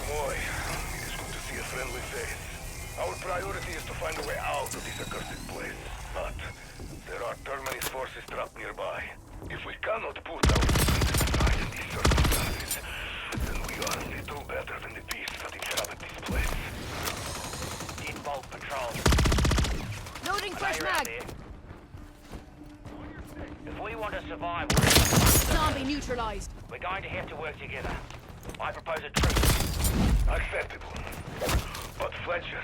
Boy, it is good to see a friendly face. Our priority is to find a way out of this accursed place. But there are Terminus forces trapped nearby. If we cannot put our defenses aside in these circumstances, then we are little better than the beasts that inhabit this place. In bulk patrol. Loading fresh mag. If we want to survive, Zombie neutralized. we're going to have to work together. I propose a truce. Acceptable. But Fletcher,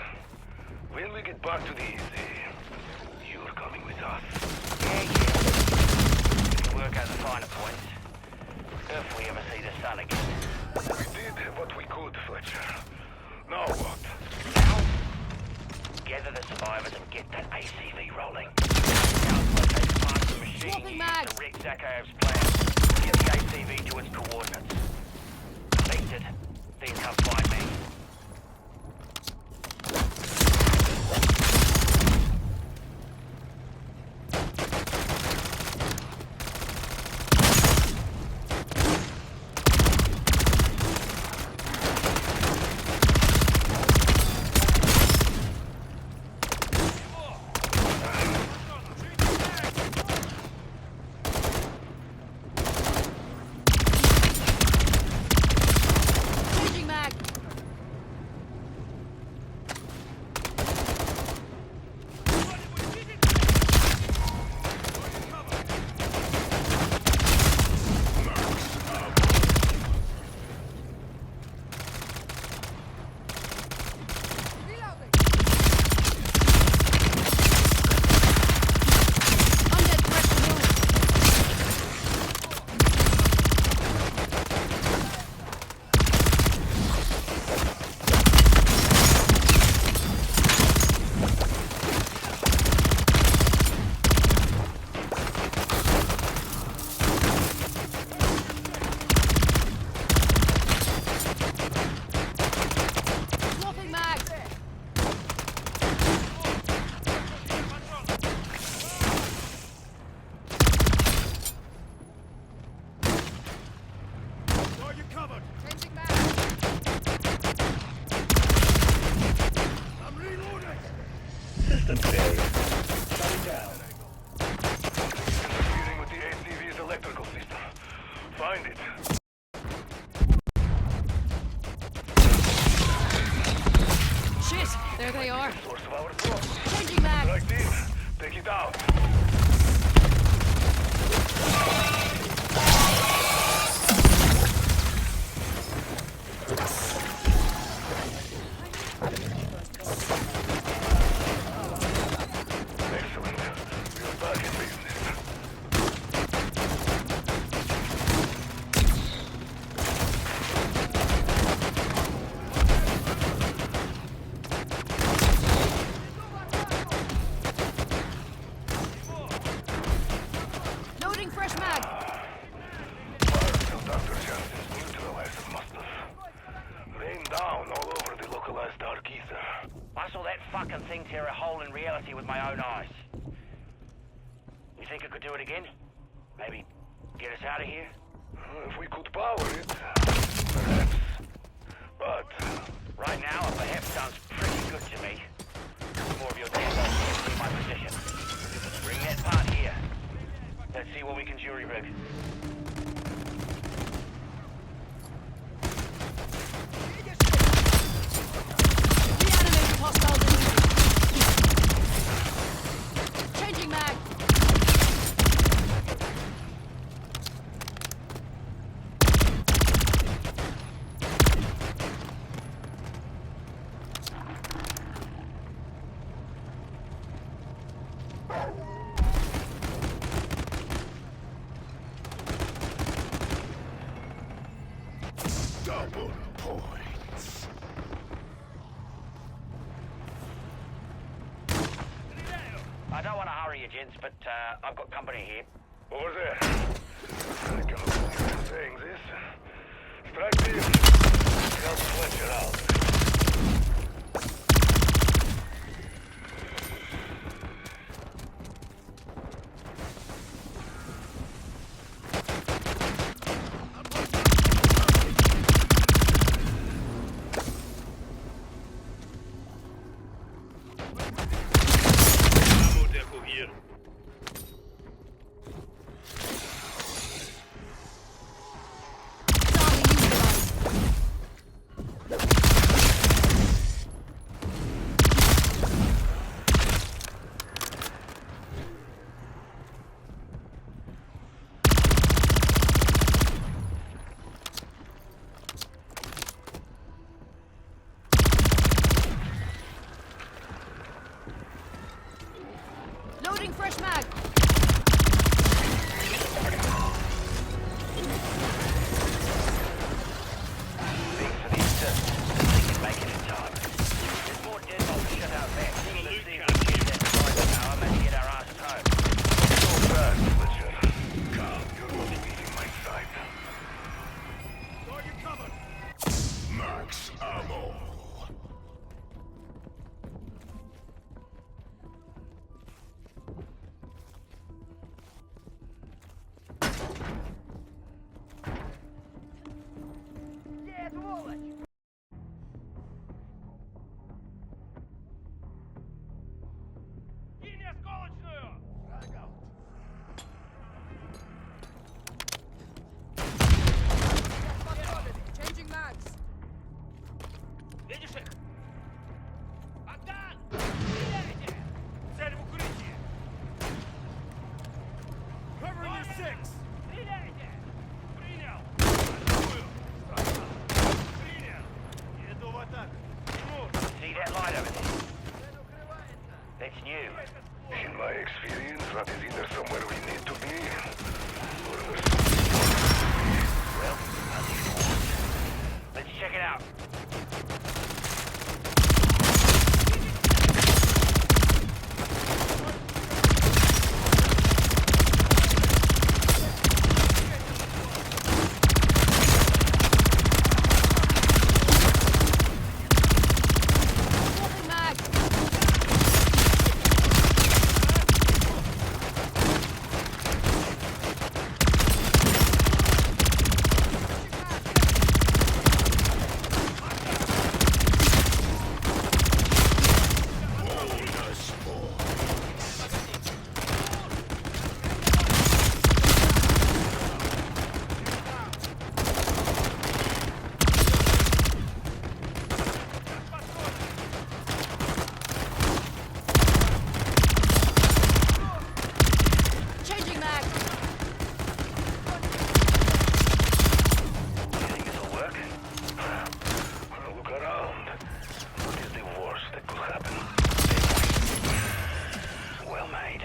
when we get back to the easy, you're coming with us. Yeah. We'll work out the finer points. If we ever see the sun again. We did what we could, Fletcher. Now what? Now, gather the survivors and get that ACV rolling. Scouts locate the parts of the machine Swapping used mag. to wreck Zakharev's plan. Get the ACV to its coordinates. Collect it, then come find me. Changing mag. Undead threat removed. Swapping mag. Target covered. Changing mag. I'm reloading. System failure. Shut it down. Interfering with the ACV's electrical system. Find it. Shit, there they are. Source of our problem. Changing mag. Right in. Take it out. Excellent. We're back in business. Loading fresh mag. Fire till Dr. Johnson's neutralizer must have rained down all over the localized dark ether. I saw that fucking thing tear a hole in reality with my own eyes. You think it could do it again? Maybe get us out of here? If we could power it, perhaps. But Right now, a perhaps sounds pretty good to me. More of your damn well can't see my position. Bring that part here. Let's see what we can jury rig. Reanimate hostile delivery. Changing mag. double points. I don't want to hurry you, gents, but I've got company here. Over there. I can believe you're saying this. Strike team. Help Fletcher out. See that light over there? That's new. In my experience, that is either somewhere we need to be, or there's Well, at least once. Let's check it out. Swapping mag. Changing mag. You think this'll work? look around. What is the worst that could happen? Well made.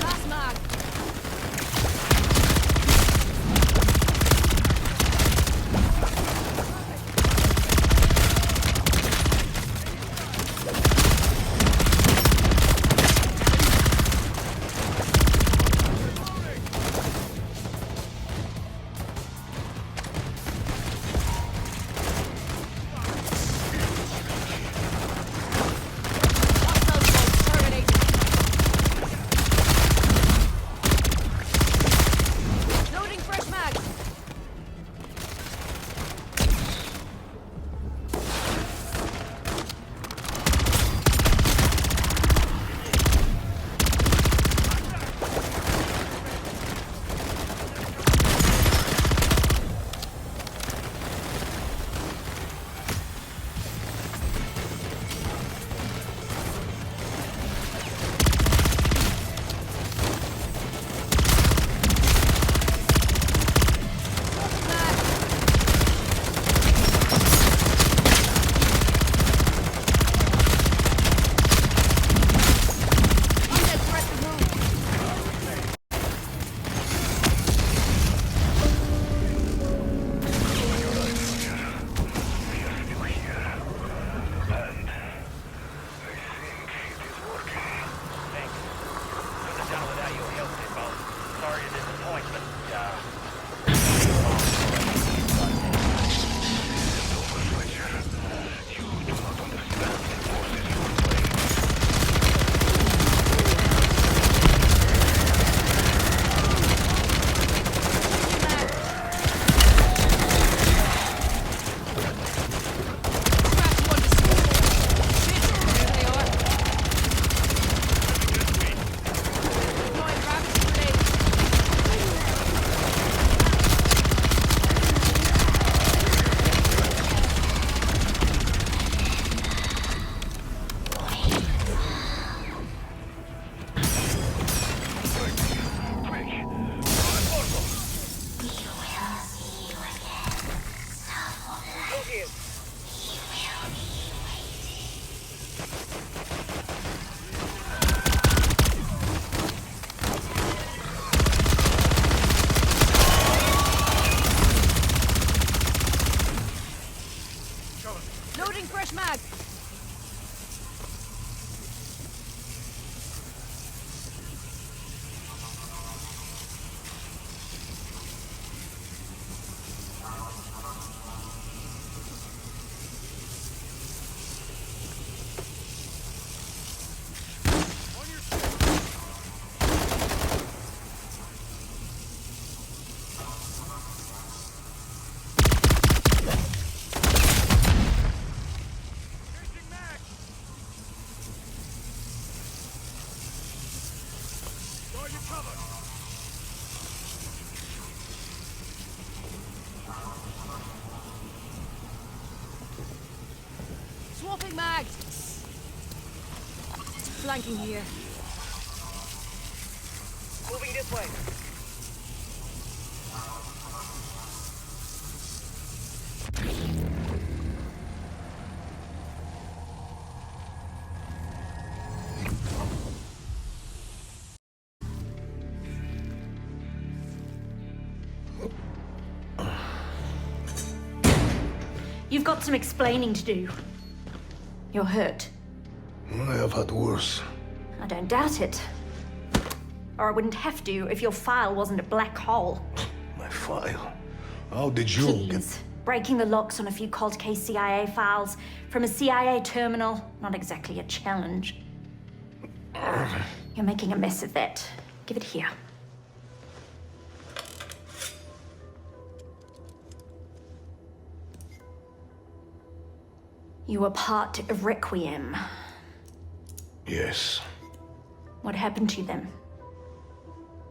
Last mag. Hostile smoke terminated. Loading fresh mag. Mag. Undead threat removed. We are still here. And I think it is working. Thanks. Couldn't have done it without your help there, Bob. Sorry to disappoint, but, Over, Fletcher. You do not understand the forces you are playing. Mag. Cracked one to school. Shit, there they are. Deploying gravity grenade. Loading fresh mag. Swapping mags! Flanking here. Moving this way. You've got some explaining to do. You're hurt. I have had worse. I don't doubt it. Or I wouldn't have to if your file wasn't a black hole. My file? How did you Please. Breaking the locks on a few cold case CIA files from a CIA terminal, not exactly a challenge. You're making a mess of that. Give it here. You were part of Requiem. Yes. What happened to them?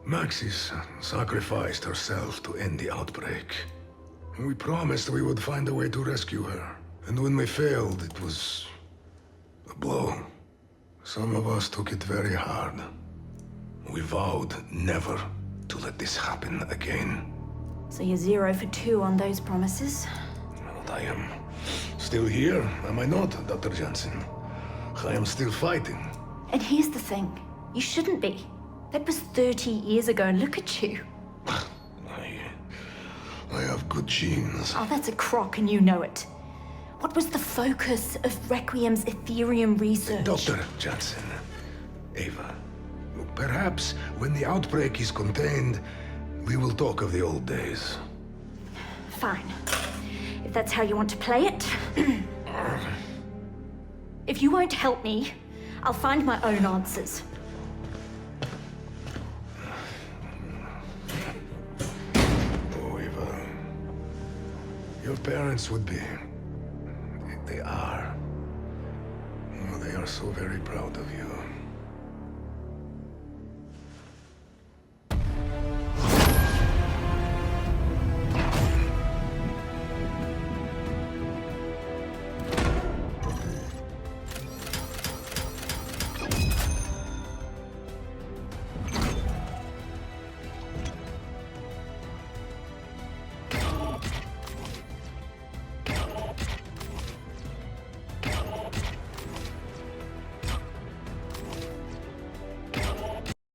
Maxis sacrificed herself to end the outbreak. We promised we would find a way to rescue her. And when we failed, it was a blow. Some of us took it very hard. We vowed never to let this happen again. So you're 0 for 2 on those promises? But I am still here, am I not, Dr. Jensen? I am still fighting. And here's the thing. You shouldn't be. That was 30 years ago, and look at you. I have good genes. Oh, that's a crock, and you know it. What was the focus of Requiem's Ethereum research? Dr. Jensen, Ava, perhaps when the outbreak is contained, we will talk of the old days. Fine. If that's how you want to play it. If you won't help me, I'll find my own answers. Oh, Eva. Your parents would be... They are. Oh, they are so very proud of you.